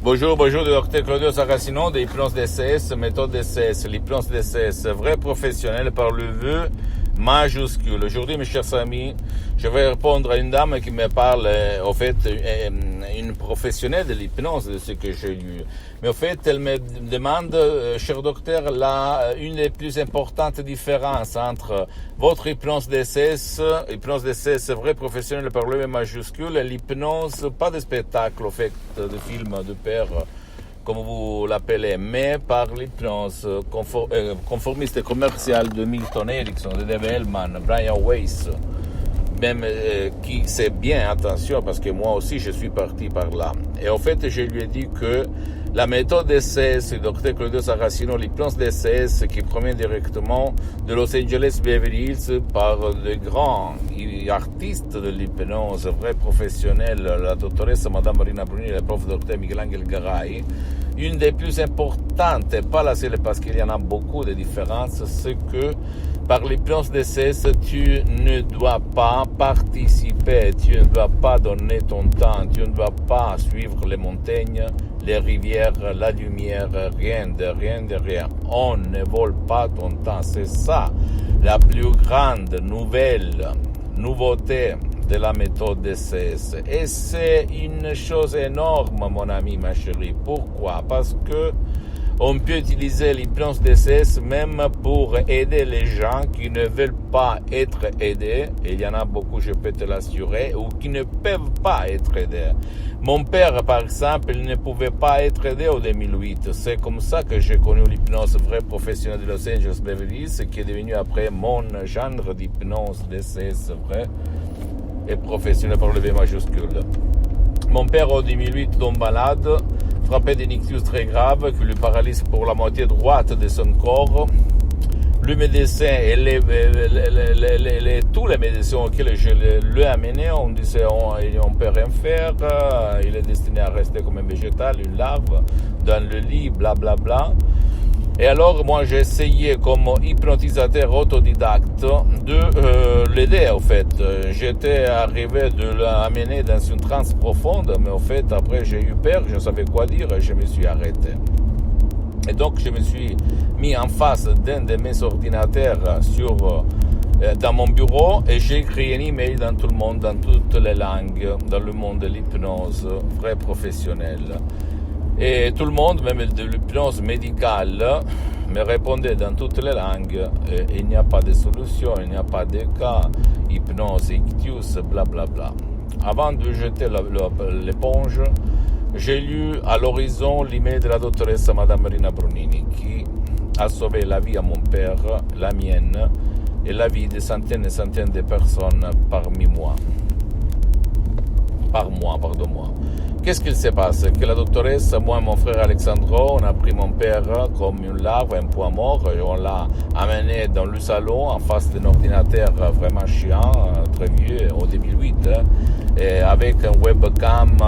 Bonjour, bonjour, docteur Claudio Saracino de l'hypnose DCS, méthode DCS. L'hypnose DCS, vrai professionnel par le vœu majuscule. Aujourd'hui, mes chers amis, je vais répondre à une dame qui me parle, au fait, une professionnelle de l'hypnose, de ce que j'ai lu. Mais au fait, elle me demande, cher docteur, une des plus importantes différences entre votre hypnose DCS, vrai professionnel par le vœu majuscule, et l'hypnose, pas de spectacle, au fait, de film, de père, comme vous l'appelez, mais par l'hypnose conformiste et commerciale de Milton Erickson, de Dave Hellman, Brian Weiss, même qui sait bien, attention, parce que moi aussi je suis parti par là. Et en fait, je lui ai dit que la méthode DCS, le docteur Claudio Saracino, l'hypnose DCS qui provient directement de Los Angeles Beverly Hills par de grands artistes de l'hypnose, vrais professionnels, la doctoresse Madame Marina Bruni, le prof docteur Miguel Angel Garay. Une des plus importantes, et pas la seule parce qu'il y en a beaucoup de différences, c'est que par l'hypnose DCS, tu ne dois pas participer, tu ne dois pas donner ton temps, tu ne dois pas suivre les montagnes, les rivières, la lumière, rien de rien. On ne vole pas ton temps. C'est ça la plus grande nouveauté de la méthode DCS. Et c'est une chose énorme, mon ami, ma chérie. Pourquoi? Parce que on peut utiliser l'hypnose DCS même pour aider les gens qui ne veulent pas être aidés, et il y en a beaucoup, je peux te l'assurer, ou qui ne peuvent pas être aidés. Mon père, par exemple, il ne pouvait pas être aidé en 2008. C'est comme ça que j'ai connu l'hypnose vrai professionnel de Los Angeles Beverly Hills, qui est devenu après mon genre d'hypnose DCS vrai et professionnel par le V majuscule. Mon père, en 2008, tombe malade, frappé d'un ictus très grave qui lui paralyse pour la moitié droite de son corps. Le médecin et tous les médecins auxquels je l'ai amené, on disait on ne peut rien faire, il est destiné à rester comme un végétal, une larve, dans le lit, blablabla. Bla bla. Et alors, moi, j'ai essayé comme hypnotisateur autodidacte de l'aider, en fait. J'étais arrivé de l'amener dans une transe profonde, mais en fait, après, j'ai eu peur, je ne savais quoi dire et je me suis arrêté. Et donc, je me suis mis en face d'un de mes ordinateurs dans mon bureau et j'ai écrit un email dans tout le monde, dans toutes les langues, dans le monde de l'hypnose, vrai professionnel. Et tout le monde, même de l'hypnose médicale, me répondait dans toutes les langues. Il n'y a pas de solution, il n'y a pas de cas, hypnose, ictus, blablabla. Avant de jeter l'éponge, j'ai lu à l'horizon l'email de la doctoresse Madame Marina Brunini qui a sauvé la vie à mon père, la mienne et la vie de centaines et centaines de personnes par mois. Qu'est-ce qu'il se passe? Que la doctoresse, moi et mon frère Alexandro, on a pris mon père comme une larve, un point mort, et on l'a amené dans le salon en face d'un ordinateur vraiment chiant, très vieux, au 2008, et avec un webcam,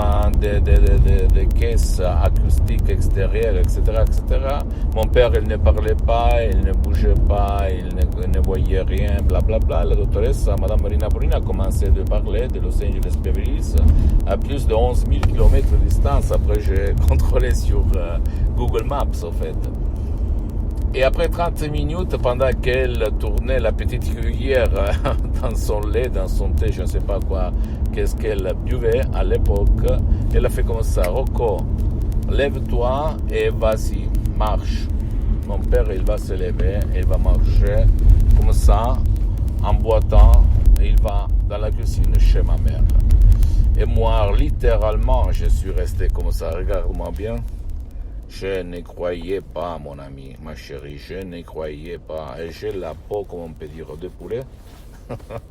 des caisses acoustiques extérieures, etc., etc. Mon père, il ne parlait pas, il ne bougeait pas, il ne voyait rien, blablabla. La doctoresse, Madame Marina Bruni, a commencé de parler de Los Angeles Beverly Hills à plus de 11 000 km de distance. Après, j'ai contrôlé sur Google Maps, en fait. Et après 30 minutes, pendant qu'elle tournait la petite cuillère dans son lait, dans son thé, je ne sais pas quoi, qu'est-ce qu'elle buvait à l'époque, elle a fait comme ça: Rocco, lève-toi et vas-y, marche. Mon père, il va se lever, il va marcher comme ça, en boitant, et il va dans la cuisine chez ma mère. Et moi, littéralement, je suis resté comme ça, regarde-moi bien. Je ne croyais pas, mon ami, ma chérie, je ne croyais pas. Et j'ai la peau, comme on peut dire, de poulet.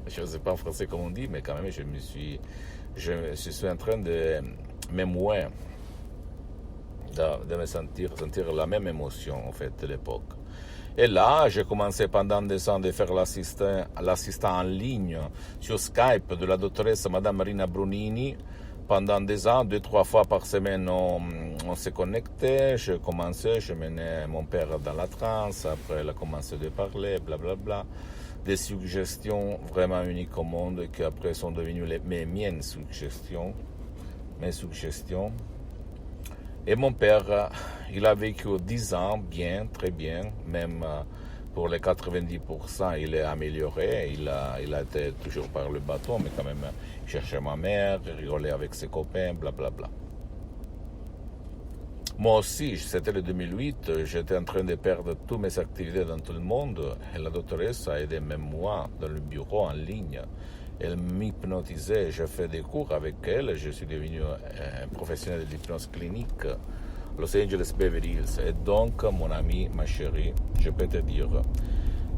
Je ne sais pas en français comment on dit, mais quand même, je suis en train de me mouer, de me sentir la même émotion, en fait, de l'époque. Et là, j'ai commencé pendant des ans de faire l'assistant en ligne sur Skype de la doctoresse Madame Marina Brunini. Pendant des ans, 2-3 fois par semaine, on se connectait. Je commençais, je menais mon père dans la transe. Après, elle a commencé de parler, blablabla. Des suggestions vraiment uniques au monde qui après sont devenues mes suggestions. Et mon père, il a vécu 10 ans bien, très bien, même pour les 90%, il est amélioré. Il a été toujours par le bateau, mais quand même, il cherchait ma mère, il rigolait avec ses copains, blablabla. Moi aussi, c'était le 2008, j'étais en train de perdre toutes mes activités dans tout le monde et la doctoresse a aidé même moi dans le bureau en ligne. Elle m'hypnotisait, j'ai fait des cours avec elle, je suis devenu un professionnel de l'hypnose clinique Los Angeles Beverly Hills. Et donc, mon ami, ma chérie, je peux te dire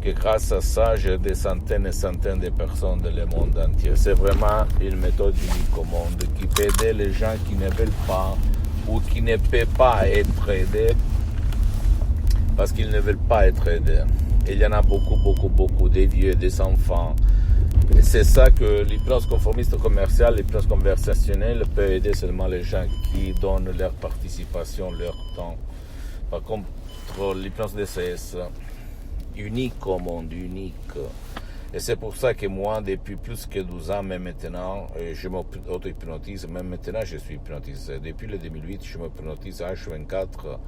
que grâce à ça, j'ai des centaines et centaines de personnes dans le monde entier. C'est vraiment une méthode unique au monde qui peut aider les gens qui ne veulent pas ou qui ne peuvent pas être aidés parce qu'ils ne veulent pas être aidés. Il y en a beaucoup, des vieux, des enfants. Et c'est ça que l'hypnose conformiste commerciale, l'hypnose conversationnelle peut aider seulement les gens qui donnent leur participation, leur temps. Par contre, l'hypnose DCS, unique au monde, unique. Et c'est pour ça que moi, depuis plus que 12 ans, même maintenant, je m'auto-hypnotise. Même maintenant, je suis hypnotisé. Depuis le 2008, je m'hypnotise H24.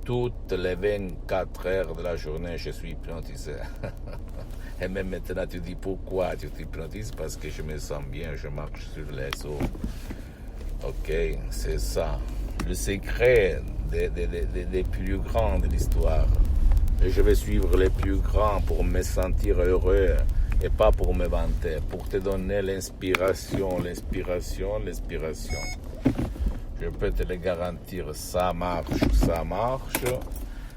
Toutes les 24 heures de la journée, je suis hypnotisé. Et même maintenant, tu dis pourquoi tu t'hypnotises? Parce que je me sens bien, je marche sur les eaux. Ok, c'est ça. Le secret des plus grands de l'histoire. Et je vais suivre les plus grands pour me sentir heureux et pas pour me vanter, pour te donner l'inspiration. Je peux te le garantir, ça marche.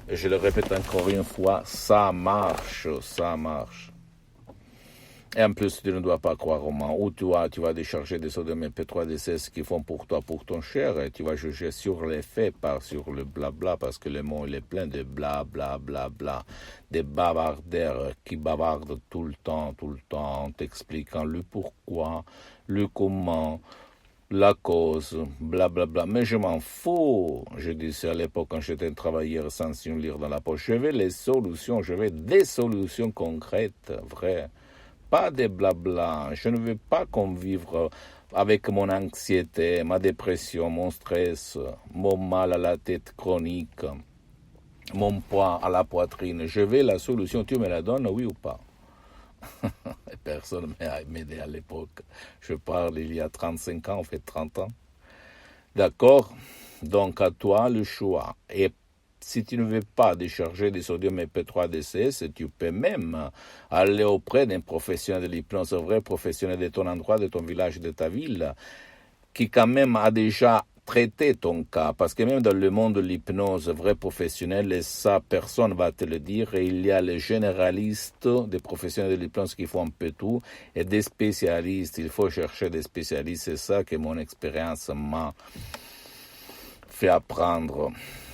Et je le répète encore une fois, ça marche. Et en plus, tu ne dois pas croire au moment où tu vas décharger des sodium MP3 DCS qui font pour toi, pour ton cher, et tu vas juger sur les faits, pas sur le blabla, parce que le monde il est plein de blablabla, des bavardeurs qui bavardent tout le temps, en t'expliquant le pourquoi, le comment, la cause, blablabla. Mais je m'en fous. Je disais à l'époque quand j'étais un travailleur sans une lire dans la poche, je veux des solutions concrètes, vraies. Pas des blabla. Je ne veux pas qu'on vive avec mon anxiété, ma dépression, mon stress, mon mal à la tête chronique, mon poids à la poitrine. Je veux la solution. Tu me la donnes, oui ou pas? Personne ne m'a aidé à l'époque. Je parle il y a 35 ans, en fait 30 ans. D'accord? Donc à toi le choix. Et si tu ne veux pas décharger des sodium MP3 DCS, tu peux même aller auprès d'un professionnel de l'hypnose, un vrai professionnel de ton endroit, de ton village, de ta ville, qui quand même a déjà traité ton cas. Parce que même dans le monde de l'hypnose, vrai professionnel, et ça, personne ne va te le dire, et il y a les généralistes, des professionnels de l'hypnose qui font un peu tout, et des spécialistes. Il faut chercher des spécialistes. C'est ça que mon expérience m'a fait apprendre.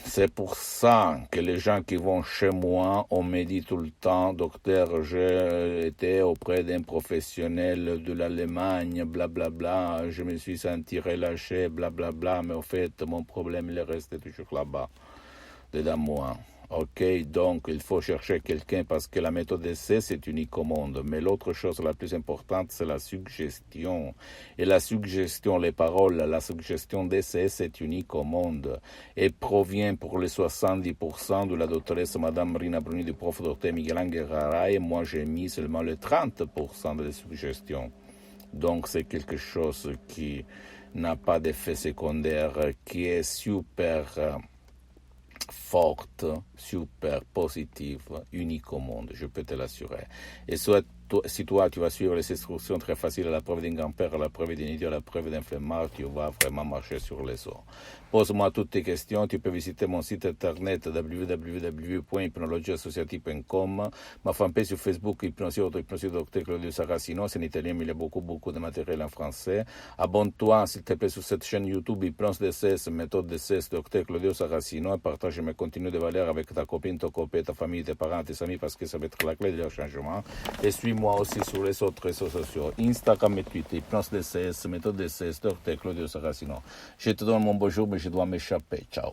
C'est pour ça que les gens qui vont chez moi, on me dit tout le temps, docteur, j'ai été auprès d'un professionnel de l'Allemagne, blablabla, je me suis senti relâché, blablabla, mais au fait, mon problème, il est resté toujours là-bas, dedans moi. Ok, donc il faut chercher quelqu'un parce que la méthode d'essai, c'est unique au monde. Mais l'autre chose la plus importante, c'est la suggestion. Et la suggestion, les paroles, la suggestion d'essai, c'est unique au monde. Et provient pour les 70% de la doctoresse Madame Rina Bruni, du prof Dr Miguel Ángel Garay. Moi, j'ai mis seulement le 30% de la suggestion. Donc, c'est quelque chose qui n'a pas d'effet secondaire, qui est super forte, super positive, unique au monde, je peux te l'assurer. Et soit si toi, tu vas suivre les instructions très faciles à la preuve d'un grand-père, à la preuve d'un idiot, à la preuve d'un flemmard, tu vas vraiment marcher sur les eaux. Pose-moi toutes tes questions. Tu peux visiter mon site internet www.hypnologieassociative.com, ma fanpage sur Facebook, Hypnosie Dr Claudio Saracino. C'est en italien, mais il y a beaucoup de matériel en français. Abonne-toi, s'il te plaît, sur cette chaîne YouTube, Hypnose DCS, méthode DCS, Dr Claudio Saracino, et partage mes contenus de valeur avec ta copine, ton copain, ta famille, tes parents, tes amis, parce que ça va être la clé de leur changement. Et suis-moi aussi sur les autres réseaux sociaux, Instagram et Twitter, Hypnose DCS, méthode DCS, Dr Claudio Saracino. Je te donne mon bonjour, mais je dois m'échapper. Ciao.